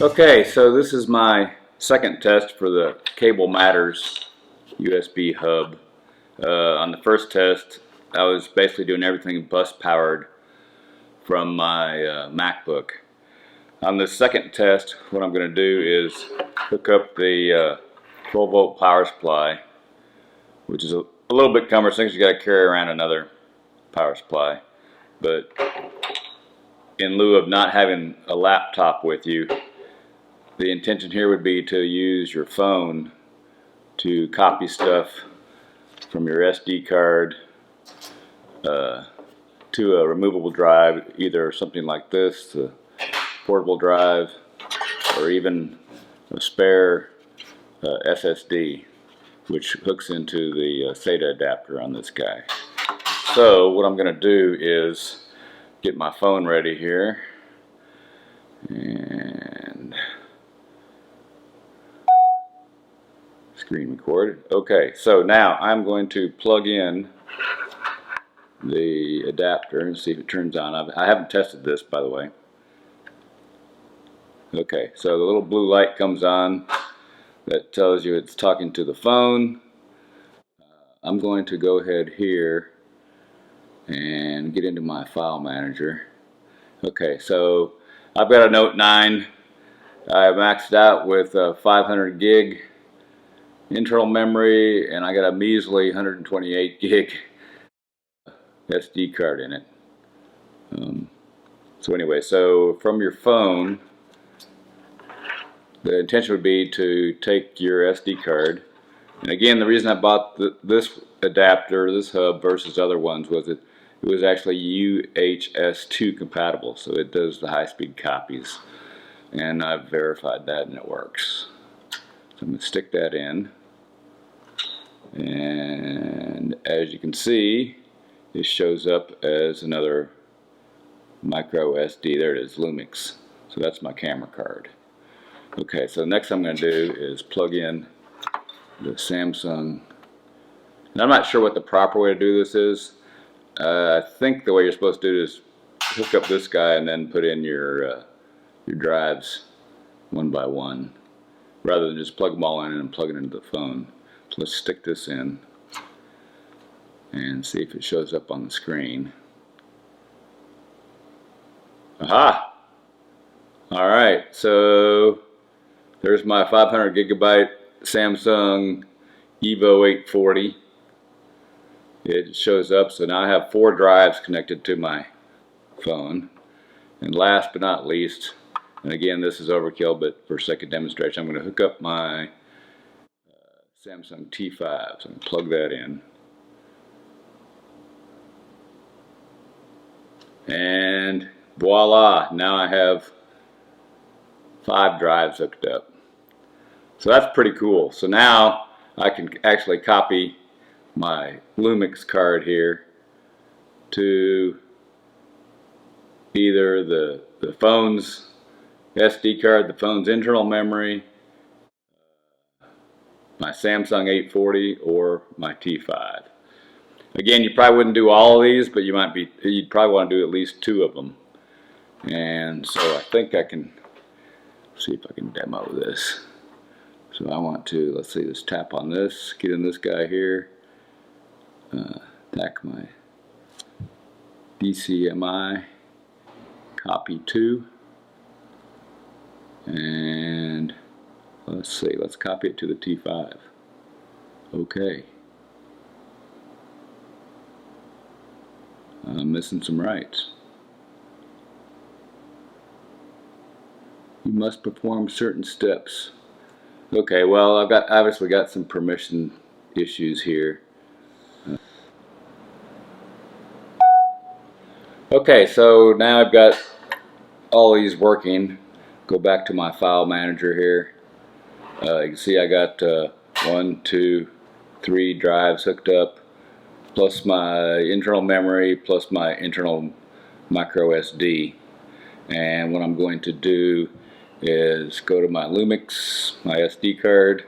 Okay, so this is my second test for the Cable Matters USB hub. On the first test, I was basically doing everything bus powered from my MacBook. On the second test, what I'm going to do is hook up the 12 volt power supply, which is a little bit cumbersome because you got to carry around another power supply. But in lieu of not having a laptop with you, the intention here would be to use your phone to copy stuff from your SD card to a removable drive, either something like this, a portable drive, or even a spare SSD, which hooks into the SATA adapter on this guy. So what I'm going to do is get my phone ready here, and screen recorded. Okay, so now I'm going to plug in the adapter and see if it turns on. I haven't tested this, by the way. Okay, so the little blue light comes on that tells you it's talking to the phone. I'm going to go ahead here and get into my file manager. Okay, so I've got a Note 9. I maxed out with 500 gig internal memory, and I got a measly 128 gig SD card in it. So anyway, so from your phone, the intention would be to take your SD card. And again, the reason I bought this adapter, this hub, versus other ones was that it was actually UHS-II compatible, so it does the high-speed copies. And I've verified that, and it works. So I'm going to stick that in. And as you can see, it shows up as another micro SD. There it is, Lumix. So that's my camera card. Okay, so the next thing I'm going to do is plug in the Samsung. And I'm not sure what the proper way to do this is. I think the way you're supposed to do it is hook up this guy and then put in your drives one by one, rather than just plug them all in and plug it into the phone. So let's stick this in and see if it shows up on the screen. Aha! Alright, so there's my 500 gigabyte Samsung Evo 840. It shows up, so now I have 4 drives connected to my phone. And last but not least, and again this is overkill, but for sake of demonstration, I'm going to hook up my Samsung T5, so I'm going to plug that in. And voila, now I have 5 drives hooked up. So that's pretty cool. So now I can actually copy my Lumix card here to either the phone's SD card, the phone's internal memory, my Samsung 840, or my T5. Again, you probably wouldn't do all of these, but you'd probably want to do at least 2 of them. And so I think I can see if I can demo this. So I want to, let's see, let's tap on this, get in this guy here, attack my DCMI, copy to, and let's see, let's copy it to the T5. Okay. I'm missing some rights. You must perform certain steps. Okay, well, I've obviously got some permission issues here. Okay, so now I've got all these working. Go back to my file manager here. You can see I got 1, 2, 3 drives hooked up, plus my internal memory, plus my internal micro SD. And what I'm going to do is go to my Lumix, my SD card,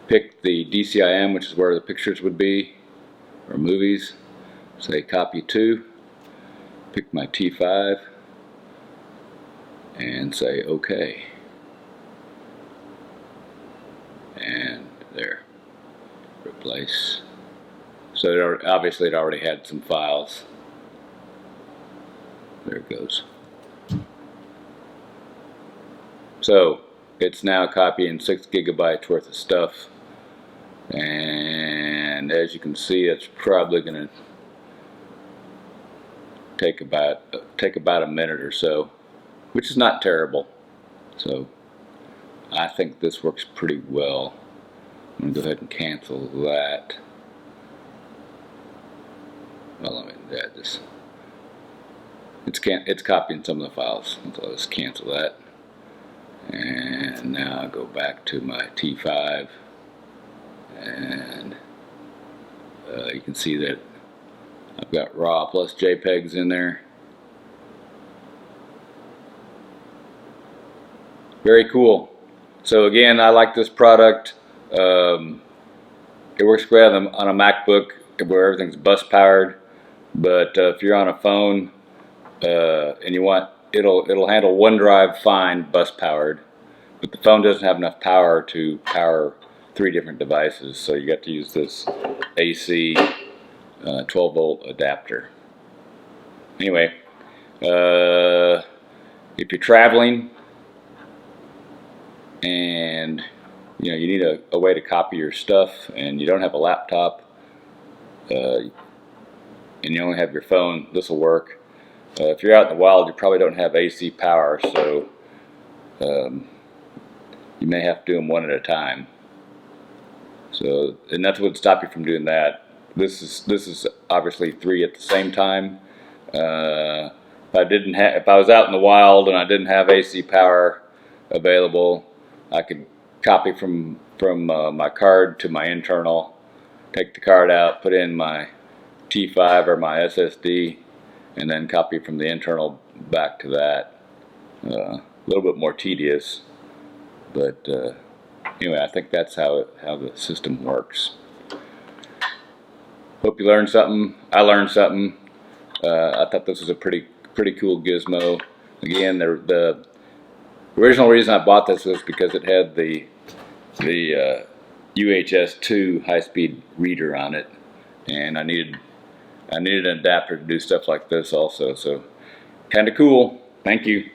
pick the DCIM, which is where the pictures would be, or movies, say copy to, pick my T5 and say OK. And there, replace. So obviously it already had some files. There it goes. So it's now copying 6 gigabytes worth of stuff, and as you can see, it's probably going to take about a minute or so, which is not terrible. So I think this works pretty well. I'm going to go ahead and cancel that. Well, let me add this. It's copying some of the files, so let's cancel that. And now I'll go back to my T5, and you can see that I've got RAW plus JPEGs in there. Very cool. So again, I like this product. It works great on a MacBook where everything's bus powered, but if you're on a phone and you want, it'll handle OneDrive fine bus powered, but the phone doesn't have enough power to power 3 different devices, so you got to use this AC 12-volt adapter. Anyway, if you're traveling and you need a way to copy your stuff and you don't have a laptop and you only have your phone, this will work. If you're out in the wild, you probably don't have AC power, so you may have to do them one at a time. So, and that would stop you from doing that. This is obviously 3 at the same time. If I was out in the wild and I didn't have AC power available, I could copy from my card to my internal, take the card out, put in my T5 or my SSD, and then copy from the internal back to that. A little bit more tedious, but anyway, I think that's how the system works. Hope you learned something. I learned something. I thought this was a pretty cool gizmo. Again, the original reason I bought this was because it had the UHS-II high-speed reader on it, and I needed an adapter to do stuff like this also. So, kind of cool. Thank you.